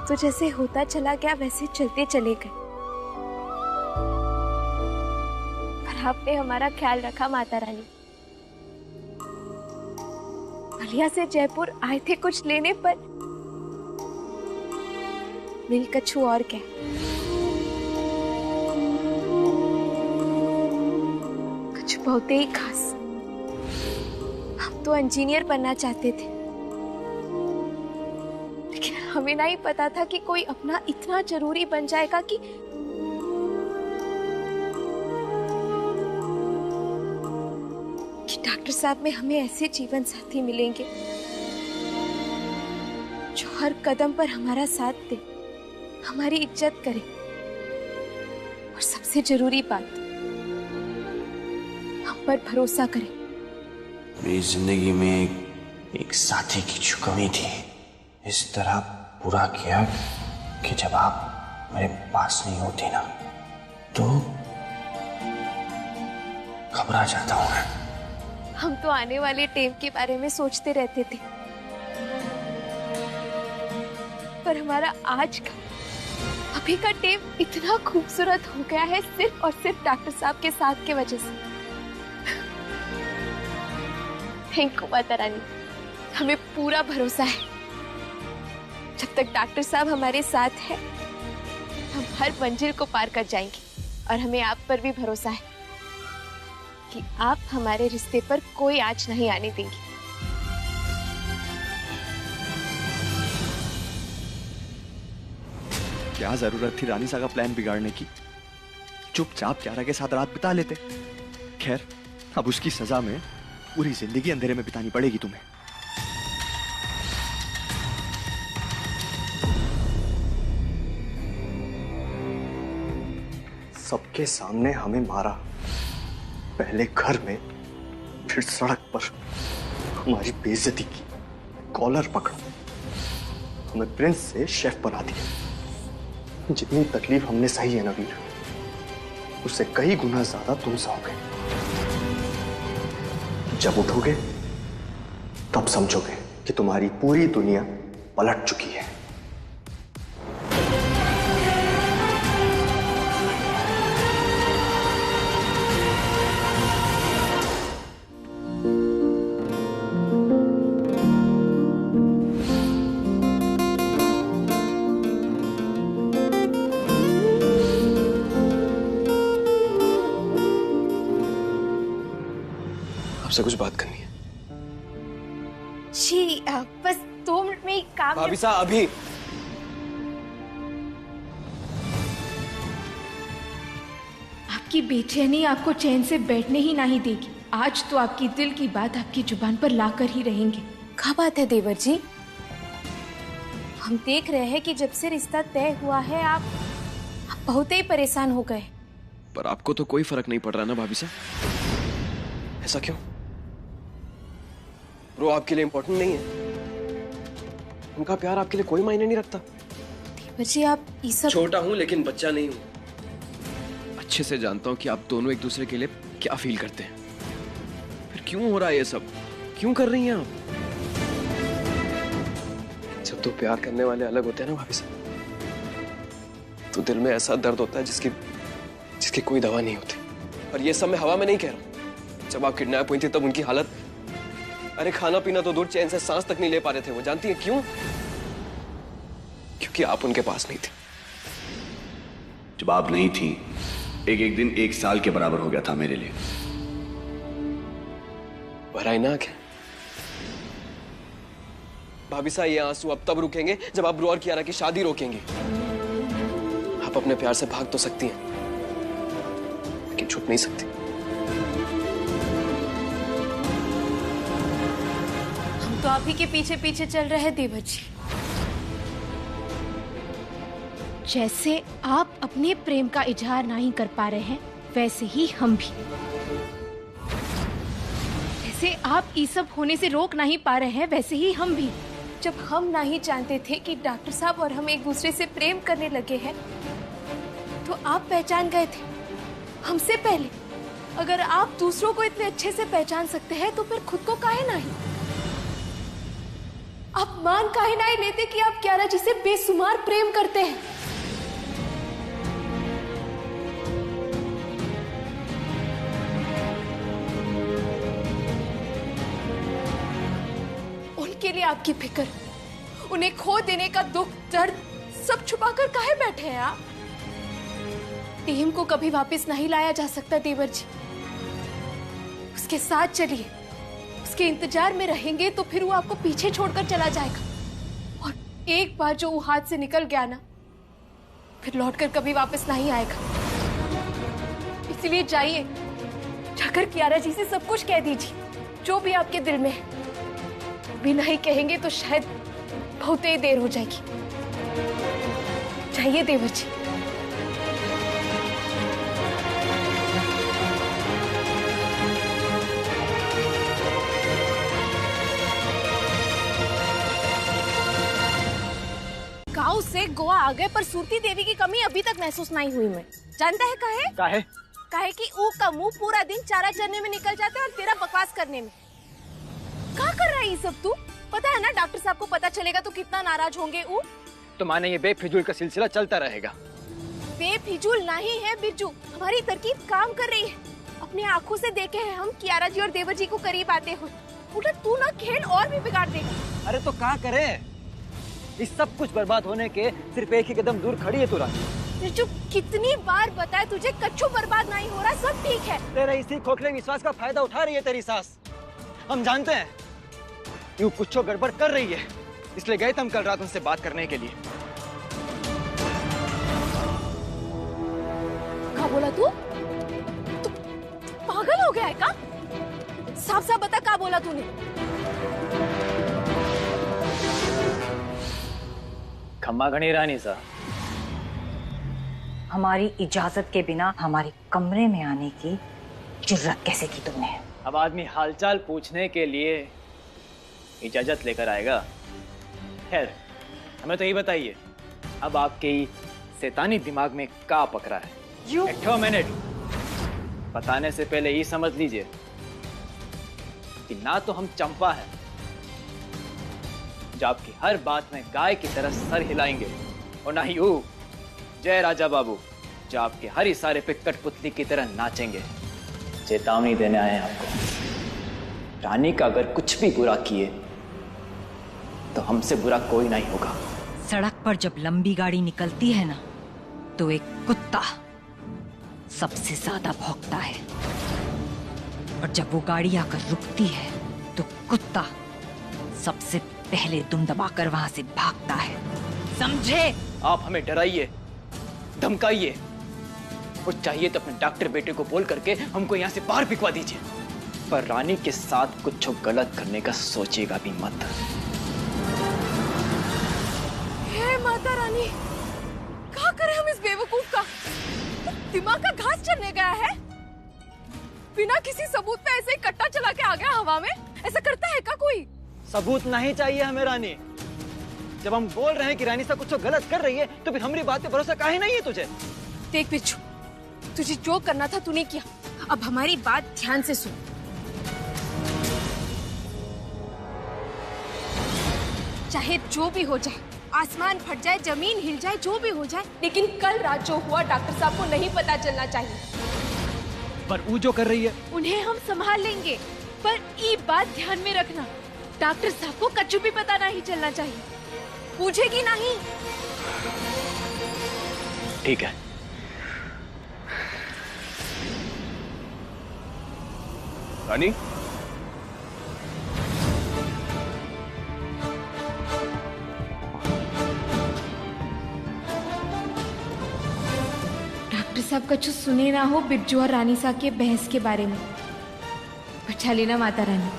तो जैसे होता चला गया वैसे चलते चले गए। पर आपने हमारा ख्याल रखा माता रानी। बलिया से जयपुर आए थे कुछ लेने, पर मिल कछु और क्या। कुछ बहुत ही खास। हम तो इंजीनियर बनना चाहते थे, लेकिन हमें नहीं पता था कि कोई अपना इतना जरूरी बन जाएगा कि डॉक्टर साहब में हमें ऐसे जीवन साथी मिलेंगे जो हर कदम पर हमारा साथ दे, हमारी इज्जत करे, और सबसे जरूरी बात, हम पर भरोसा करे। मेरी जिंदगी में एक साथी की जो कमी थी, इस तरह पूरा किया कि जब आप मेरे पास नहीं होती ना तो घबरा जाता हूं मैं। हम तो आने वाले टेम के बारे में सोचते रहते थे, पर हमारा आज का अभी का टेम इतना खूबसूरत हो गया है सिर्फ और सिर्फ डॉक्टर साहब के साथ की वजह से। थैंक यू माता रानी, हमें पूरा भरोसा है जब तक डॉक्टर साहब हमारे साथ है हम हर मंजिल को पार कर जाएंगे। और हमें आप पर भी भरोसा है कि आप हमारे रिश्ते पर कोई आंच नहीं आने देंगे। क्या जरूरत थी रानी सा का प्लान बिगाड़ने की? चुपचाप क्यारा के साथ रात बिता लेते। खैर, अब उसकी सजा में पूरी जिंदगी अंधेरे में बितानी पड़ेगी तुम्हें। सबके सामने हमें मारा, पहले घर में फिर सड़क पर हमारी बेइज्जती की, कॉलर पकड़ा, हमें प्रिंस से शेफ बना दिया। जितनी तकलीफ हमने सही है ना वीर, उससे कई गुना ज्यादा तुम सहोगे। जब उठोगे तब समझोगे कि तुम्हारी पूरी दुनिया पलट चुकी है। आपसे कुछ बात करनी है। जी बस 2 मिनट में ही काम। भाभी साहब अभी आपकी बेचैनी आपको चैन से बैठने ही नहीं देगी। आज तो आपकी दिल की बात आपकी जुबान पर लाकर ही रहेंगे। क्या बात है देवर जी? हम देख रहे हैं कि जब से रिश्ता तय हुआ है आप बहुत ही परेशान हो गए। पर आपको तो कोई फर्क नहीं पड़ रहा ना भाभी साहब? ऐसा क्यों? ब्रो आपके लिए इम्पोर्टेंट नहीं है? उनका प्यार आपके लिए कोई मायने नहीं रखता? देवर जी आप ये सब। छोटा हूं लेकिन बच्चा नहीं हूं। अच्छे से जानता हूं कि आप दोनों एक दूसरे के लिए क्या फील करते हैं। फिर क्यों हो रहा है ये सब? क्यों कर रही हैं आप? जब तो प्यार करने वाले अलग होते हैं ना भाभी साहब, तो दिल में ऐसा दर्द होता है जिसकी कोई दवा नहीं होती। और ये सब मैं हवा में नहीं कह रहा। जब आप किडनैप हुई थी तब उनकी हालत, अरे खाना पीना तो दूर, चैन से सांस तक नहीं ले पा रहे थे वो। जानती है क्यों? क्योंकि आप उनके पास नहीं थे। जब आप नहीं थी, एक दिन 1 साल के बराबर हो गया था मेरे लिए। भराई ना क्या भाभी साहब? ये आंसू अब तब रुकेंगे जब आप ब्रो और कियारा की शादी रोकेंगे। आप अपने प्यार से भाग तो सकती हैं, लेकिन छुप नहीं सकती। हम तो आप ही के पीछे पीछे चल रहे हैं देवर जी। जैसे आप अपने प्रेम का इजहार नहीं कर पा रहे हैं, वैसे ही हम भी। जैसे आप ये सब होने से रोक नहीं पा रहे हैं, वैसे ही हम भी। जब हम नहीं जानते थे कि डॉक्टर साहब और हम एक दूसरे से प्रेम करने लगे हैं, तो आप पहचान गए थे हमसे पहले। अगर आप दूसरों को इतने अच्छे से पहचान सकते हैं तो फिर खुद को काहे नहीं? आप मान काहे नहीं लेते कि आप कियारा जी से बेसुमार प्रेम करते हैं? उनके लिए आपकी फिक्र, उन्हें खो देने का दुख दर्द सब छुपाकर काहे बैठे हैं आप? टीम को कभी वापस नहीं लाया जा सकता देवर जी। उसके साथ चलिए, उसके इंतजार में रहेंगे तो फिर वो आपको पीछे छोड़कर चला जाएगा। और एक बार जो वो हाथ से निकल गया ना, फिर लौटकर कभी वापस नहीं आएगा। इसलिए जाइए, जाकर कियारा जी से सब कुछ कह दीजिए, जो भी आपके दिल में है। भी नहीं कहेंगे तो शायद बहुत ही देर हो जाएगी। जाइए देवर जी। गांव से गोवा आ गए पर सूरती देवी की कमी अभी तक महसूस नहीं हुई। मैं जानता है काहे? काहे कि ऊ का मुंह पूरा दिन चारा चरने में निकल जाता है और तेरा बकवास करने में। क्या कर रहा है ये सब तू? पता है ना डॉक्टर साहब को पता चलेगा तो कितना नाराज होंगे ऊ। तो माने ये बेफिजूल का सिलसिला चलता रहेगा? बेफिजूल नहीं है बिरजू, हमारी तरकीब काम कर रही है। अपने आँखों से देखे हैं हम कियारा जी और देवर जी को करीब आते हुए। उल्टा तू ना खेल और भी बिगाड़ देगा। अरे तो क्या करे, इस सब कुछ बर्बाद होने के सिर्फ एक ही कदम दूर खड़ी है तू रानी। बिरजू कितनी बार बताए तुझे, कच्चू बर्बाद नहीं हो रहा, सब ठीक है। तेरे इसी खोखले विश्वास का फायदा उठा रही है तेरी सास। हम जानते हैं यूं कुछ गड़बड़ कर रही है, इसलिए गए थे हम कल रात उनसे बात करने के लिए। क्या बोला तू? तू पागल हो गया है क्या? साफ साफ बता क्या बोला तूने? खम्मा घनी रानी सा, हमारी इजाजत के बिना हमारे कमरे में आने की जुर्रत कैसे की तुमने? अब आदमी हालचाल पूछने के लिए इजाजत लेकर आएगा। खैर हमें तो यही बताइए, अब आपके शैतानी दिमाग में क्या पकड़ा है? एक मिनट बताने से पहले ये समझ लीजिए कि ना तो हम चंपा हैं जो आपकी हर बात में गाय की तरह सर हिलाएंगे, और ना ही वो जय राजा बाबू जो आपके हर इशारे पे कठपुतली की तरह नाचेंगे। चेतावनी देने आए हैं आपको, रानी का अगर कुछ भी बुरा किए तो हमसे बुरा कोई नहीं होगा। सड़क पर जब लंबी गाड़ी निकलती है ना, तो एक कुत्ता सबसे ज्यादा भौंकता है, और जब वो गाड़ी आकर रुकती है तो कुत्ता सबसे पहले दुम दबाकर वहां से भागता है, समझे? आप हमें डराइए, धमकाइए, और चाहिए तो अपने डॉक्टर बेटे को बोल करके हमको यहाँ से बाहर भिजवा दीजिए, पर रानी के साथ कुछ गलत करने का सोचेगा भी मत। हे माता रानी, क्या करें हम इस बेवकूफ का? दिमाग का घास चढ़ने गया है। बिना किसी सबूत पे ऐसे ही कट्टा चला के आ गया हवा में। ऐसा करता है क्या कोई? सबूत नहीं चाहिए हमें रानी। जब हम बोल रहे हैं कि रानी सा कुछ गलत कर रही है तो फिर हमारी बात पे भरोसा काहे नहीं है तुझे? देख बिच्छू, तुझे जो करना था तूने किया, अब हमारी बात ध्यान से सुन। चाहे जो भी हो जाए, आसमान फट जाए, जमीन हिल जाए, जो भी हो जाए, लेकिन कल रात जो हुआ डॉक्टर साहब को नहीं पता चलना चाहिए। पर वो जो कर रही है उन्हें हम संभाल लेंगे, पर ये बात ध्यान में रखना, डॉक्टर साहब को कच्चू भी पता नहीं चलना चाहिए। पूछेगी नहीं? ठीक है। रानी, डॉक्टर साहब कछु सुने ना हो बिरजू और रानी सा के बहस के बारे में। बचा लेना माता रानी।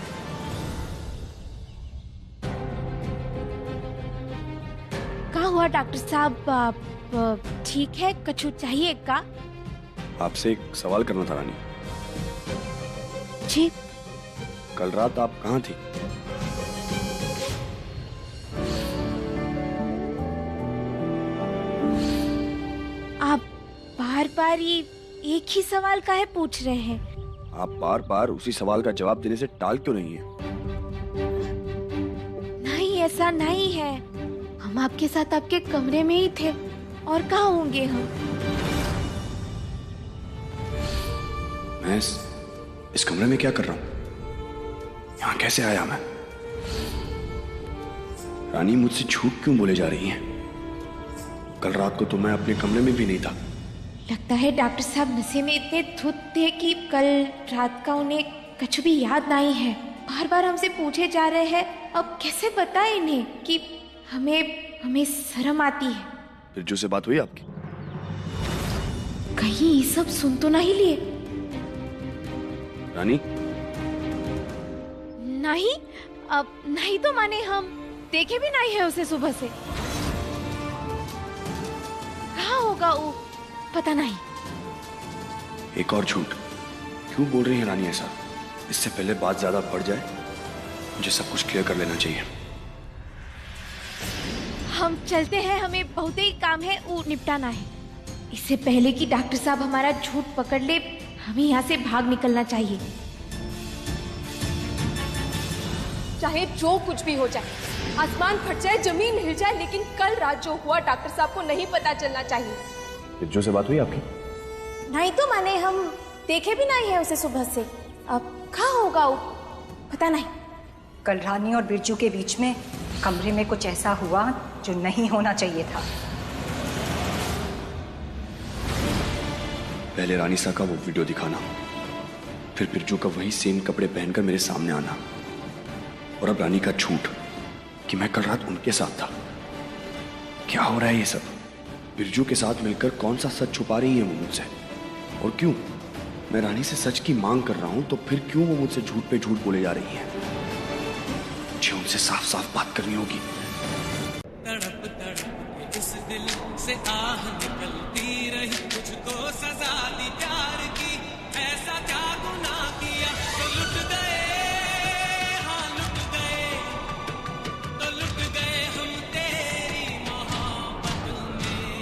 क्या हुआ डॉक्टर साहब, आप ठीक है? कछु चाहिए का? आपसे एक सवाल करना था रानी। ठीक। कल रात आप कहाँ थी? आप बार बार ये एक ही सवाल काहे पूछ रहे हैं? आप बार बार उसी सवाल का जवाब देने से टाल क्यों रही हैं? नहीं, ऐसा नहीं है। हम आपके साथ आपके कमरे में ही थे, और कहाँ होंगे हम? मैं इस कमरे में क्या कर रहा हूं? यहाँ कैसे आया मैं? रानी मुझसे झूठ क्यों बोले जा रही है? कल रात को तो मैं अपने कमरे में भी नहीं था। लगता है डॉक्टर साहब नशे में इतने धुत थे कि कल रात का उन्हें कुछ भी याद नहीं है। बार बार हमसे पूछे जा रहे हैं। अब कैसे बताएं इन्हें कि हमें शर्म आती है। बिरजू से बात हुई आपकी? कहीं ये सब सुन तो नहीं लिए? रानी? नहीं, अब नहीं तो माने हम देखे भी नहीं है उसे सुबह से। कहाँ होगा वो, पता नहीं। एक और झूठ क्यों बोल रही है रानी ऐसा? इससे पहले बात ज्यादा बढ़ जाए, मुझे सब कुछ क्लियर कर लेना चाहिए। हम चलते हैं, हमें बहुत ही काम है, वो निपटाना है। इससे पहले कि डॉक्टर साहब हमारा झूठ पकड़ ले, हमें यहाँ से भाग निकलना चाहिए। चाहे जो कुछ भी हो जाए, आसमान फट जाए, जमीन हिल जाए, लेकिन कल रात जो हुआ डॉक्टर साहब को नहीं पता चलना चाहिए। बिरजू से बात हुई आपकी? नहीं तो माने हम देखे भी नहीं है उसे सुबह से। अब कहाँ होगा वो, पता नहीं। कल रानी और बिरजू के बीच में कमरे में कुछ ऐसा हुआ जो नहीं होना चाहिए था। पहले रानी सा का वो वीडियो दिखाना, फिर बिरजू का वही सेम कपड़े पहनकर मेरे सामने आना, और अब रानी का झूठ कि मैं कल रात उनके साथ था। क्या हो रहा है ये सब? बिरजू के साथ मिलकर कौन सा सच छुपा रही है वो मुझसे? और क्यों मैं रानी से सच की मांग कर रहा हूं तो फिर क्यों वो मुझसे झूठ पे झूठ बोले जा रही है? मुझे उनसे साफ साफ बात करनी होगी। तड़प तड़प इस दिल से आह निकलती रही, तुझको सजा दी प्यार की, ऐसा क्या गुनाह किया तो लुट गए, हाँ लुट गए, तो लुट गए हम तेरी मोहब्बत में।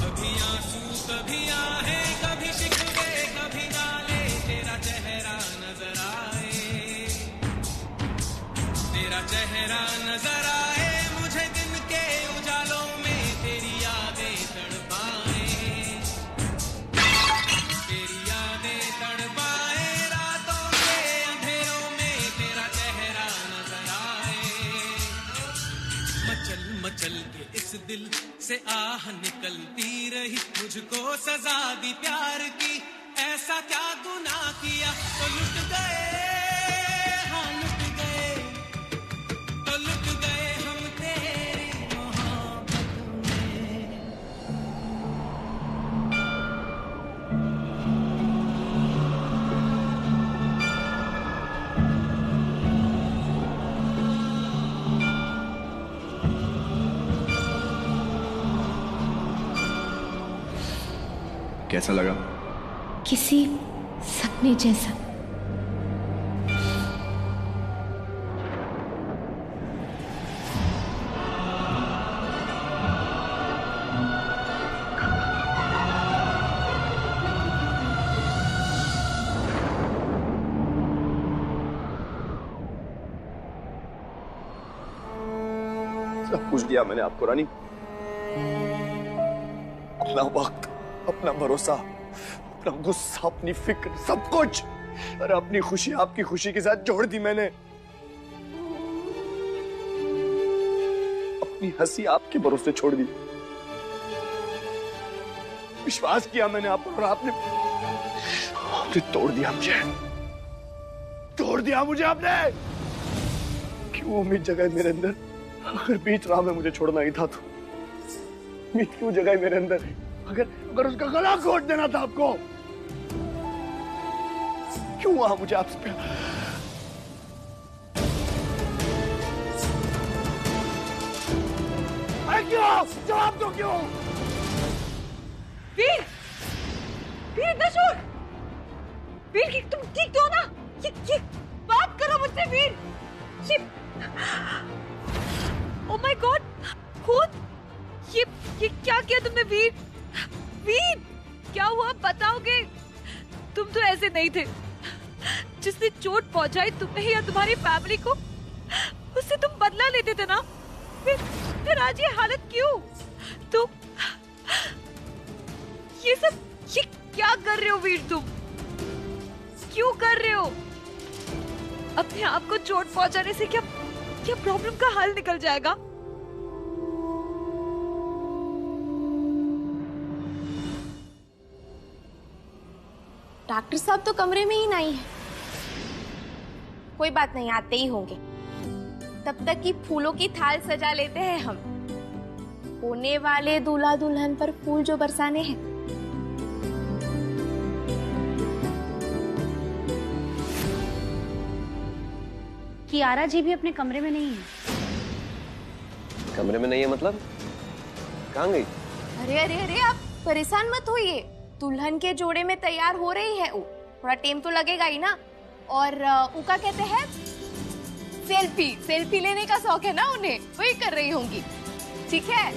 कभी आंसू कभी आहे, कभी शिकवे कभी गाले, तेरा चेहरा नजर आए, तेरा चेहरा नजर आए मुझे दिन के उजालों में, तेरी यादें तड़पाए, तेरी यादें तड़पाए, रातों के अंधेरों में तेरा चेहरा नजर आए। मचल मचल के इस दिल से आह निकलती रही, मुझको सजा दी प्यार की, ऐसा क्या गुनाह किया तो लुट गए, हाँ लुट गए, तो लुट गए हम तेरी मोहब्बत में। कैसा लगा? किसी सपने जैसा। सब कुछ दिया मैंने आपको रानी, अपना वक्त, अपना भरोसा, अपना गुस्सा, अपनी फिक्र, सब कुछ। अरे अपनी खुशी आपकी खुशी के साथ जोड़ दी मैंने, अपनी हंसी आपके भरोसे छोड़ दी। विश्वास किया मैंने आप पर और आपने तोड़ दिया मुझे, तोड़ दिया मुझे आपने। क्यों उम्मीद जगाई मेरे अंदर? अगर बीच राह में मुझे छोड़ना ही था तो उम्मीद क्यों जगाई मेरे अंदर? अगर उसका गला घोट देना था आपको, क्यों वहां मुझे आपसे प्यार? क्यों? जवाब दो क्यों? वीर, वीर इतना शोर! वीर तुम ठीक तो हो ना? ये बात करो मुझसे वीर। ओह माय गॉड, खून! ये क्या किया तुमने वीर? वीर क्या हुआ बताओगे? तुम तो ऐसे नहीं थे। जिसने चोट पहुंचाई तुम्हें या तुम्हारी फैमिली को, उससे तुम बदला लेते थे ना, फिर आज ये हालत क्यों? तुम ये क्या कर रहे हो वीर? तुम क्यों कर रहे हो? अपने आप को चोट पहुंचाने से क्या प्रॉब्लम का हल निकल जाएगा? डॉक्टर साहब तो कमरे में ही नहीं है। कोई बात नहीं, आते ही होंगे। तब तक की फूलों की थाल सजा लेते हैं हम। होने वाले दूल्हा दुल्हन पर फूल जो बरसाने हैं। कियारा जी भी अपने कमरे में नहीं है। कमरे में नहीं है मतलब? कहाँ गई? अरे अरे अरे, आप परेशान मत होइए। दुल्हन के जोड़े में तैयार हो रही है। थोड़ा टाइम तो लगेगा ही ना। और उका कहते हैं सेल्फी लेने का शौक है ना उन्हें, वही कर रही होंगी। ठीक है।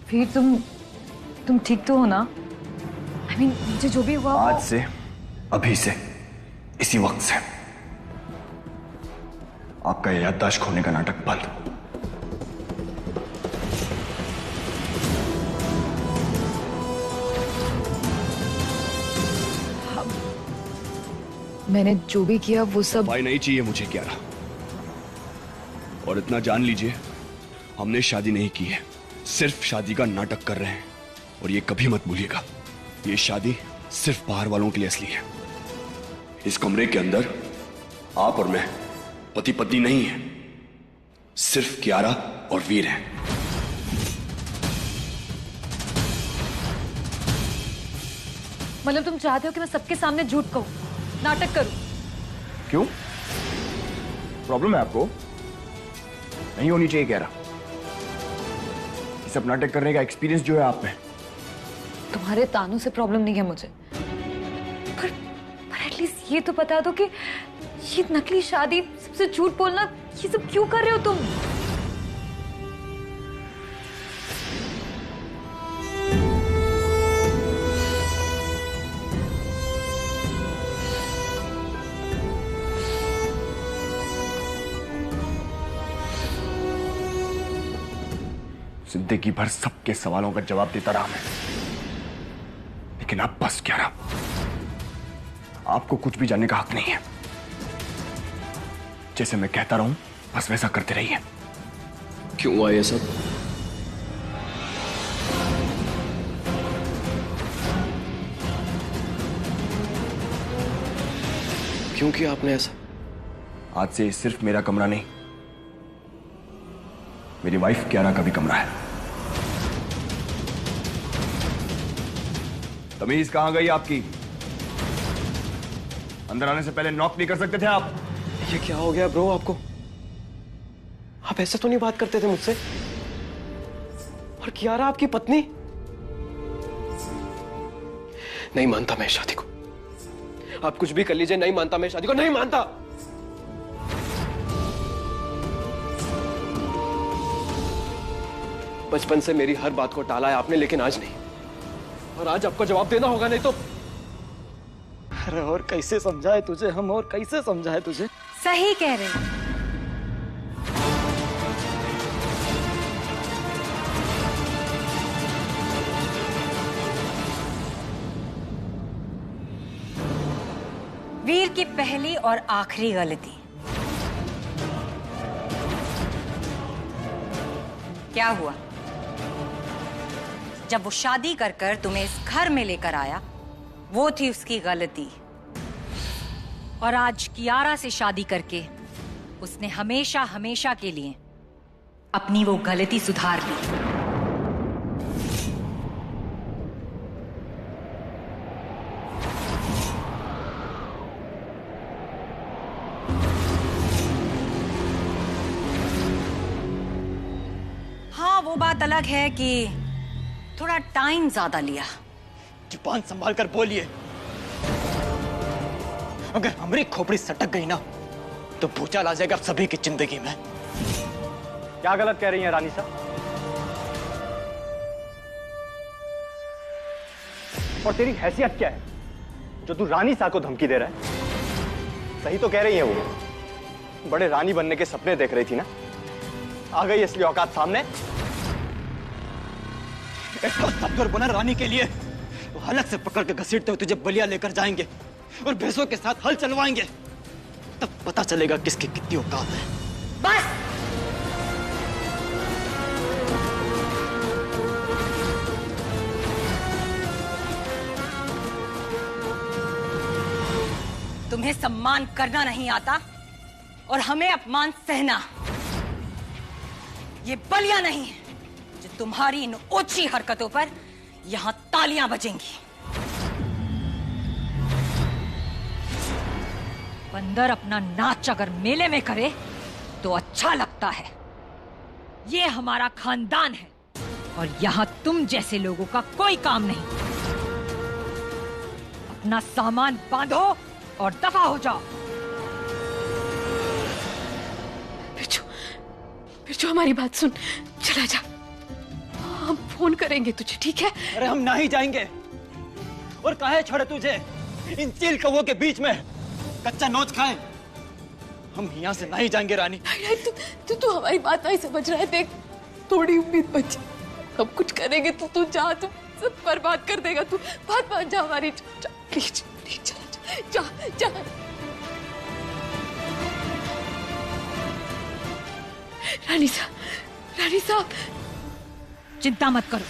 फिर तुम ठीक तो हो ना? I mean, मुझे जो भी हुआ आज से, अभी से, इसी वक्त से आपका याददाश्त खोने का नाटक बंद। मैंने जो भी किया वो सब भाई नहीं चाहिए मुझे कियारा। और इतना जान लीजिए, हमने शादी नहीं की है, सिर्फ शादी का नाटक कर रहे हैं। और ये कभी मत भूलिएगा, ये शादी सिर्फ बाहर वालों के लिए असली है। इस कमरे के अंदर आप और मैं पति पत्नी नहीं है, सिर्फ कियारा और वीर हैं। मतलब तुम चाहते हो कि मैं सबके सामने झूठ कहूं, नाटक करूं? क्यों? प्रॉब्लम है आपको? नहीं होनी चाहिए कियारा। सब नाटक करने का एक्सपीरियंस जो है आप में। तुम्हारे तानों से प्रॉब्लम नहीं है मुझे, पर एटलीस्ट ये तो बता दो कि ये नकली शादी, सबसे झूठ बोलना, ये सब क्यों कर रहे हो तुम? जिंदगी भर सबके सवालों का जवाब देता रहा मैं, लेकिन अब बस कियारा, आपको कुछ भी जानने का हक नहीं है। जैसे मैं कहता रहूं बस वैसा करते रहिए। क्यों हुआ ये सब? क्यों किया आपने ऐसा? आज से सिर्फ मेरा कमरा नहीं, मेरी वाइफ कियारा का भी कमरा है। तमीज कहां गई आपकी? अंदर आने से पहले नॉक नहीं कर सकते थे आप? ये क्या हो गया ब्रो आपको? आप ऐसे तो नहीं बात करते थे मुझसे। और कियारा आपकी पत्नी? नहीं मानता मैं इस शादी को। आप कुछ भी कर लीजिए, नहीं मानता मैं इस शादी को, नहीं मानता। बचपन से मेरी हर बात को टाला है आपने, लेकिन आज नहीं। और आज आपको जवाब देना होगा, नहीं तो। अरे और कैसे समझाए तुझे हम, और कैसे समझाए तुझे? सही कह रहे हो। वीर की पहली और आखिरी गलती क्या हुआ? जब वो शादी कर कर तुम्हें इस घर में लेकर आया, वो थी उसकी गलती। और आज कियारा से शादी करके उसने हमेशा हमेशा के लिए अपनी वो गलती सुधार ली। हाँ, वो बात अलग है कि थोड़ा टाइम ज्यादा लिया। जुबान संभाल कर बोलिए। अगर हमारी खोपड़ी सटक गई ना तो भूचाल आ जाएगा सभी की जिंदगी में। क्या गलत कह रही हैं रानी साहब? और तेरी हैसियत क्या है जो तू रानी साहब को धमकी दे रहा है? सही तो कह रही है वो, बड़े रानी बनने के सपने देख रही थी ना, आ गई असली औकात सामने। सत्तर बना रानी के लिए वो हलक से पकड़ के घसीटते हुए तुझे बलिया लेकर जाएंगे और भैंसों के साथ हल चलवाएंगे, तब पता चलेगा किसकी कितनी औकात है। बस तुम्हें सम्मान करना नहीं आता और हमें अपमान सहना। ये बलिया नहीं है जो तुम्हारी इन ओछी हरकतों पर यहां तालियां बजेंगी। बंदर अपना नाच अगर मेले में करे तो अच्छा लगता है। ये हमारा खानदान है और यहां तुम जैसे लोगों का कोई काम नहीं। अपना सामान बांधो और दफा हो जाओ। बिरजू, हमारी बात सुन, चला जा। हम फोन करेंगे तुझे, ठीक है? अरे हम ना ही जाएंगे। और काहे छोड़े तुझे इन चील कौवों के बीच में कच्चा नोच खाए? हम यहाँ से नहीं जाएंगे रानी। तू हमारी बात नहीं समझ रहा है। देख, थोड़ी उम्मीद बची, हम कुछ करेंगे तो तू जा, तू सब बर्बाद कर देगा। तू बात मान जा हमारी, प्लीज प्लीज चला जा, जा जा। रानी साहब, चिंता मत करो,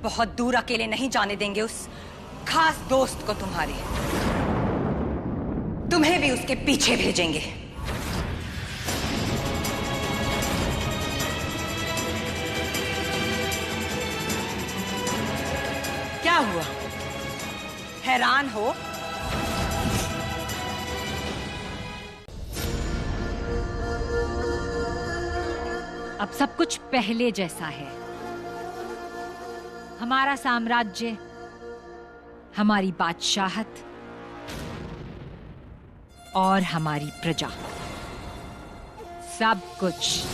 बहुत दूर अकेले नहीं जाने देंगे उस खास दोस्त को तुम्हारे। तुम्हें भी उसके पीछे भेजेंगे। क्या हुआ? हैरान हो? अब सब कुछ पहले जैसा है। हमारा साम्राज्य, हमारी बादशाहत और हमारी प्रजा, सब कुछ।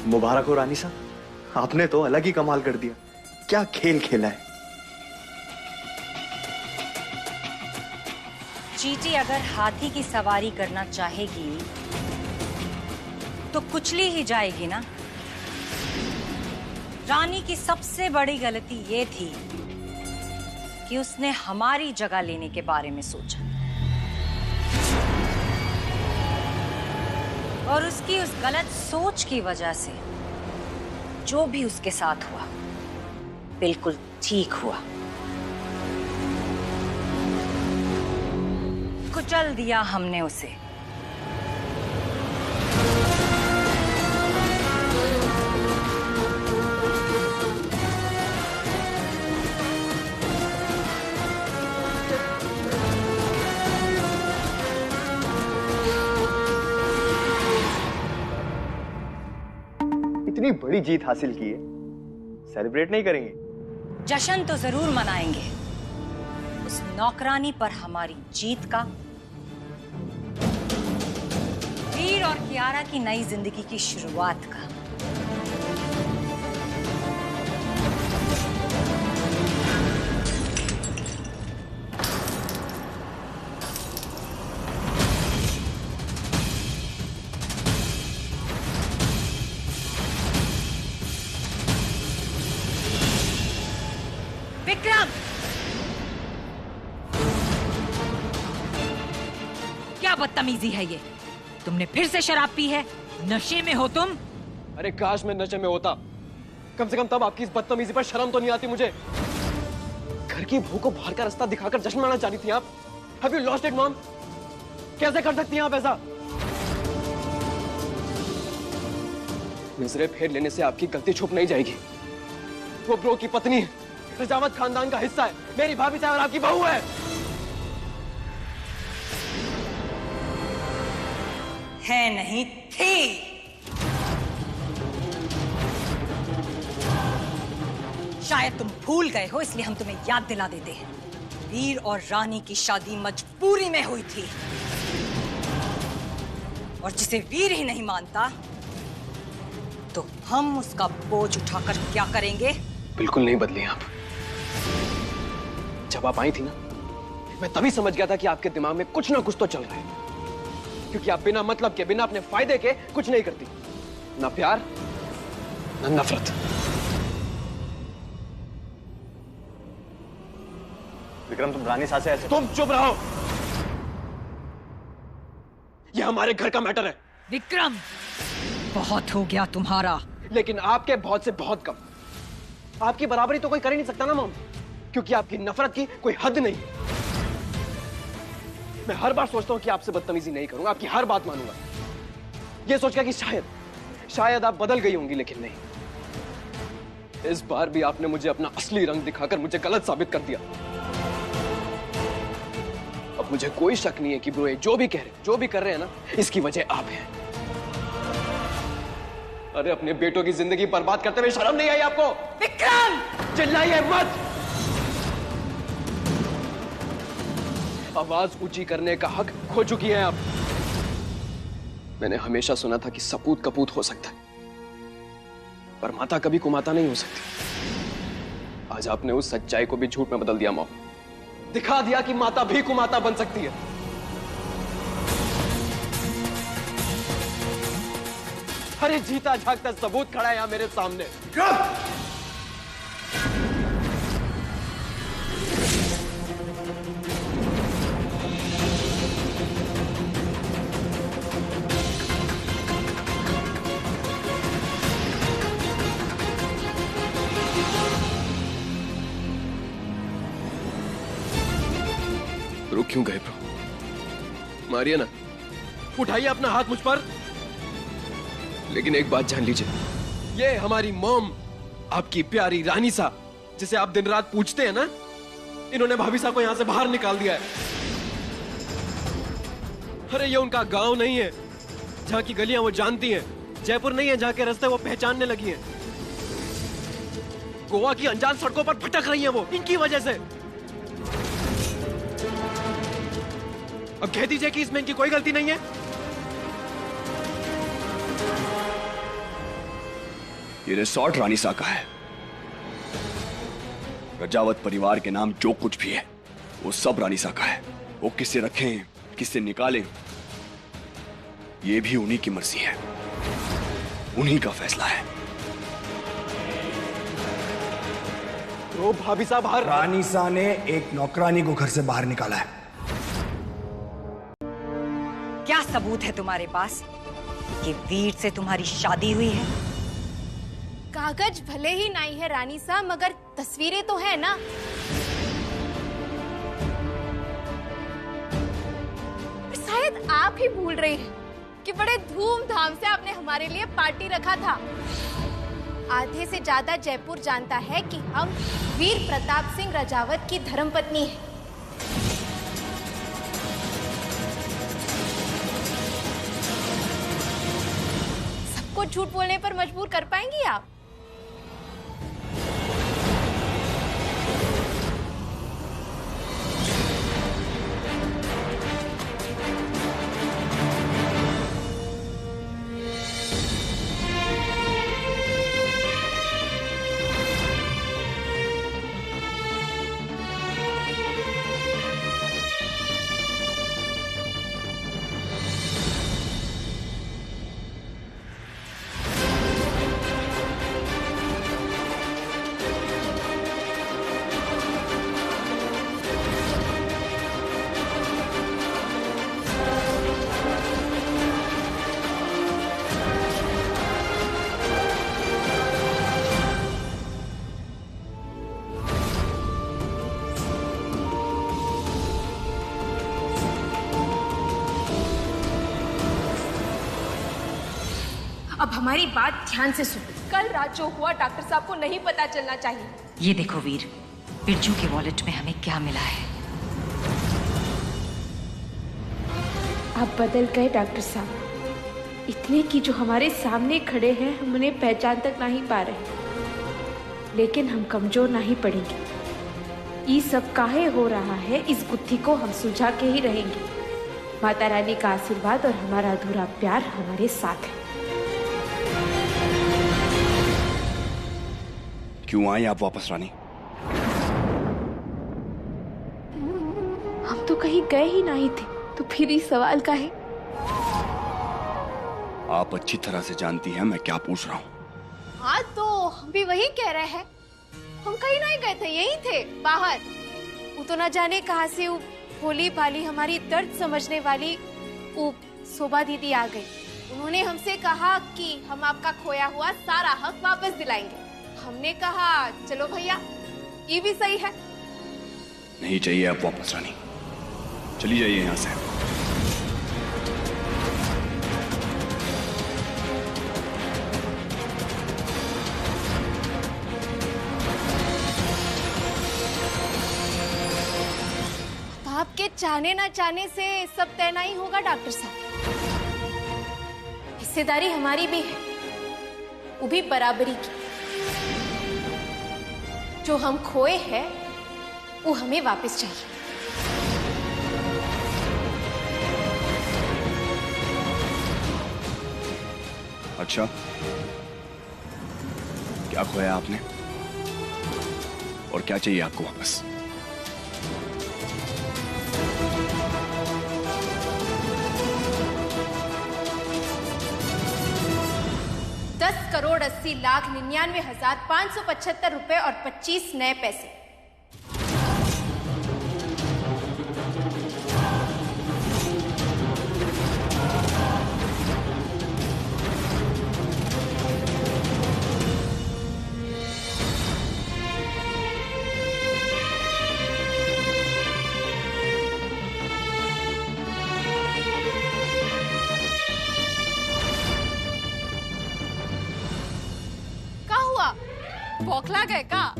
मुबारक हो रानी साहब, आपने तो अलग ही कमाल कर दिया। क्या खेल खेला है। चींटी अगर हाथी की सवारी करना चाहेगी तो कुचली ही जाएगी ना। रानी की सबसे बड़ी गलती ये थी कि उसने हमारी जगह लेने के बारे में सोचा और उसकी उस गलत सोच की वजह से जो भी उसके साथ हुआ बिल्कुल ठीक हुआ। कुचल दिया हमने उसे। इतनी बड़ी जीत हासिल की है, सेलिब्रेट नहीं करेंगे? जश्न तो जरूर मनाएंगे, उस नौकरानी पर हमारी जीत का, वीर और कियारा की नई जिंदगी की शुरुआत का। विक्रम, क्या बदतमीजी है ये? तुमने फिर से शराब पी है? नशे में हो तुम? अरे काश मैं नशे में होता, कम से कम तब आपकी इस बदतमीजी पर शर्म तो नहीं आती मुझे। घर की बहू को बाहर का रास्ता दिखाकर जश्न मनाना चाहती थी आप। Have you lost it, mom? कैसे कर सकती हैं आप ऐसा? नजरें फेर लेने से आपकी गलती छुप नहीं जाएगी। वो ब्रो की पत्नी है, रजावत खानदान का हिस्सा है, मेरी भाभी साहब और आपकी बहू है। नहीं थी। शायद तुम भूल गए हो, इसलिए हम तुम्हें याद दिला देते हैं। वीर और रानी की शादी मजबूरी में हुई थी, और जिसे वीर ही नहीं मानता तो हम उसका बोझ उठाकर क्या करेंगे? बिल्कुल नहीं बदली आप। जब आप आई थी ना, मैं तभी समझ गया था कि आपके दिमाग में कुछ ना कुछ तो चल रहा है, क्योंकि आप बिना मतलब के, बिना अपने फायदे के कुछ नहीं करती, ना प्यार ना नफरत। विक्रम, तुम रानी साहब से ऐसे? तुम चुप रहो, यह हमारे घर का मैटर है। विक्रम, बहुत हो गया तुम्हारा। लेकिन आपके बहुत से बहुत कम। आपकी बराबरी तो कोई कर ही नहीं सकता ना मॉम, क्योंकि आपकी नफरत की कोई हद नहीं। मैं हर बार सोचता हूं कि आपसे बदतमीजी नहीं करूंगा, आपकी हर बात मानूंगा, यह सोचकर कि शायद आप बदल गई होंगी, लेकिन नहीं। इस बार भी आपने मुझे अपना असली रंग दिखाकर मुझे गलत साबित कर दिया। अब मुझे कोई शक नहीं है कि ब्रो जो भी कह रहे, जो भी कर रहे हैं ना, इसकी वजह आप हैं। अरे अपने बेटों की जिंदगी बर्बाद करते हुए शर्म नहीं आई आपको? विक्रम, चिल्लाइए मत। आवाज ऊंची करने का हक खो चुकी हैं आप। मैंने हमेशा सुना था कि सपूत कपूत हो सकता है, पर माता कभी कुमाता नहीं हो सकती। आज आपने उस सच्चाई को भी झूठ में बदल दिया मॉम। दिखा दिया कि माता भी कुमाता बन सकती है। अरे जीता जागता सबूत खड़ा है यहां मेरे सामने। रुक क्यों गए ब्रो? मारिए ना, उठाइए अपना हाथ मुझ पर। लेकिन एक बात जान लीजिए, ये हमारी मॉम, आपकी प्यारी रानी सा, जिसे आप दिन रात पूछते हैं ना, इन्होंने भाभी साहब को यहां से बाहर निकाल दिया है। अरे ये उनका गांव नहीं है जहां की गलियां वो जानती हैं, जयपुर नहीं है जहां के रास्ते वो पहचानने लगी हैं। गोवा की अनजान सड़कों पर भटक रही हैं वो, इनकी वजह से। अब कह दीजिए कि इसमें इनकी कोई गलती नहीं है। ये रिसॉर्ट रानी सा का है। रजावत परिवार के नाम जो कुछ भी है वो सब रानी सा का है। वो किससे रखें, किससे निकालें, ये भी उन्हीं की मर्जी है, उन्हीं का फैसला है। तो भाभी साहब बाहर। रानी सा ने एक नौकरानी को घर से बाहर निकाला है। क्या सबूत है तुम्हारे पास कि वीर से तुम्हारी शादी हुई है? कागज भले ही नहीं है रानी साहब, मगर तस्वीरें तो है ना। शायद आप ही भूल रहे हैं कि बड़े धूमधाम से आपने हमारे लिए पार्टी रखा था। आधे से ज्यादा जयपुर जानता है कि हम वीर प्रताप सिंह रजावत की धर्मपत्नी हैं। सबको को झूठ बोलने पर मजबूर कर पाएंगी आप? अब हमारी बात ध्यान से सुनो। कल रात जो हुआ डॉक्टर साहब को नहीं पता चलना चाहिए। ये देखो वीर, बिरजू के वॉलेट में हमें क्या मिला है। आप बदल गए डॉक्टर साहब, इतने कि जो हमारे सामने खड़े हैं हम उन्हें पहचान तक नहीं पा रहे, लेकिन हम कमजोर नहीं पड़ेंगे। ये सब काहे हो रहा है, इस गुत्थी को हम सुलझा के ही रहेंगे। माता रानी का आशीर्वाद और हमारा अधूरा प्यार हमारे साथ है। क्यों आई आप वापस रानी? हम तो कहीं गए ही नहीं थे, तो फिर इस सवाल का है। आप अच्छी तरह से जानती हैं मैं क्या पूछ रहा हूँ। हाँ तो हम भी वही कह रहे हैं, हम कहीं नहीं गए थे, यही थे बाहर। वो तो न जाने कहाँ से वो भोली भाली हमारी दर्द समझने वाली वो शोभा दीदी आ गई। उन्होंने हमसे कहा कि हम आपका खोया हुआ सारा हक वापस दिलाएंगे। हमने कहा चलो भैया, ये भी सही है। नहीं चाहिए आप वापस रानी, चली जाइए यहाँ से। आपके चाहने ना चाहने से सब तय नहीं होगा डॉक्टर साहब। हिस्सेदारी हमारी भी है, वो भी बराबरी की। जो हम खोए हैं वो हमें वापस चाहिए। अच्छा, क्या खोया आपने और क्या चाहिए आपको वापस? करोड़ 80,99,575 रुपए और 25 नए पैसे। बौखला गए का?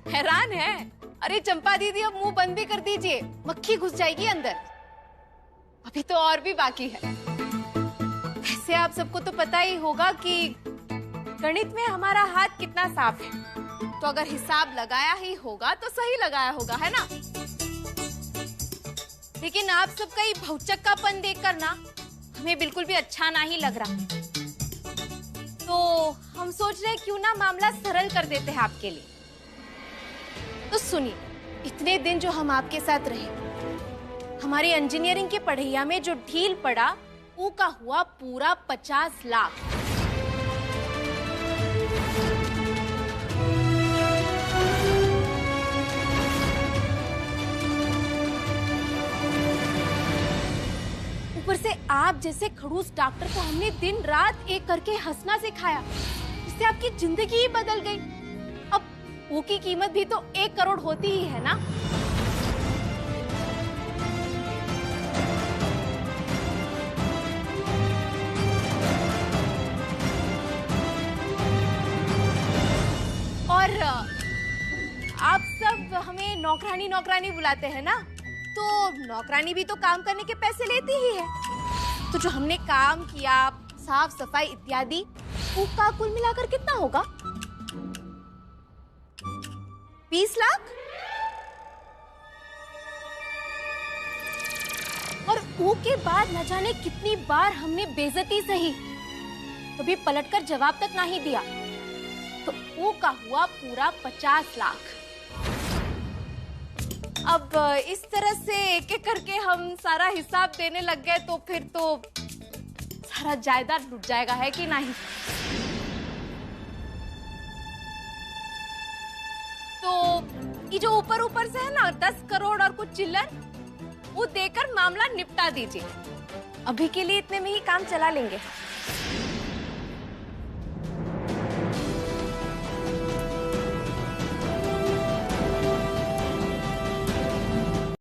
हैरान है? अरे चंपा दीदी अब मुंह बंद भी कर दीजिए, मक्खी घुस जाएगी अंदर। अभी तो और भी बाकी है। वैसे आप सबको तो पता ही होगा कि गणित में हमारा हाथ कितना साफ है, तो अगर हिसाब लगाया ही होगा तो सही लगाया होगा, है ना? लेकिन आप सबका ये भौचक्कापन देखकर ना हमें बिल्कुल भी अच्छा नहीं लग रहा। तो हम सोच रहे क्यों ना मामला सरल कर देते हैं आपके लिए। तो सुनिए, इतने दिन जो हम आपके साथ रहे, हमारी इंजीनियरिंग के पढ़ैया में जो ढील पड़ा वो का हुआ पूरा 50 लाख। ऊपर से आप जैसे खड़ूस डॉक्टर को हमने दिन रात एक करके हंसना सिखाया, जिससे आपकी जिंदगी ही बदल गई। अब वो की कीमत भी तो 1 करोड़ होती ही है ना। और आप सब हमें नौकरानी नौकरानी बुलाते हैं ना, तो नौकरानी भी तो काम करने के पैसे लेती ही है। तो जो हमने काम किया, साफ सफाई इत्यादि, वो का कुल मिलाकर कितना होगा? 20 लाख? और वो के बाद न जाने कितनी बार हमने बेइज्जती सही, कभी पलटकर जवाब तक नहीं दिया, तो वो का हुआ पूरा 50 लाख। अब इस तरह से एक एक करके हम सारा हिसाब देने लग गए तो फिर तो सारा जायदाद लुट जाएगा, है कि नहीं? तो ये जो ऊपर ऊपर से है ना 10 करोड़ और कुछ चिल्लर, वो देकर मामला निपटा दीजिए। अभी के लिए इतने में ही काम चला लेंगे।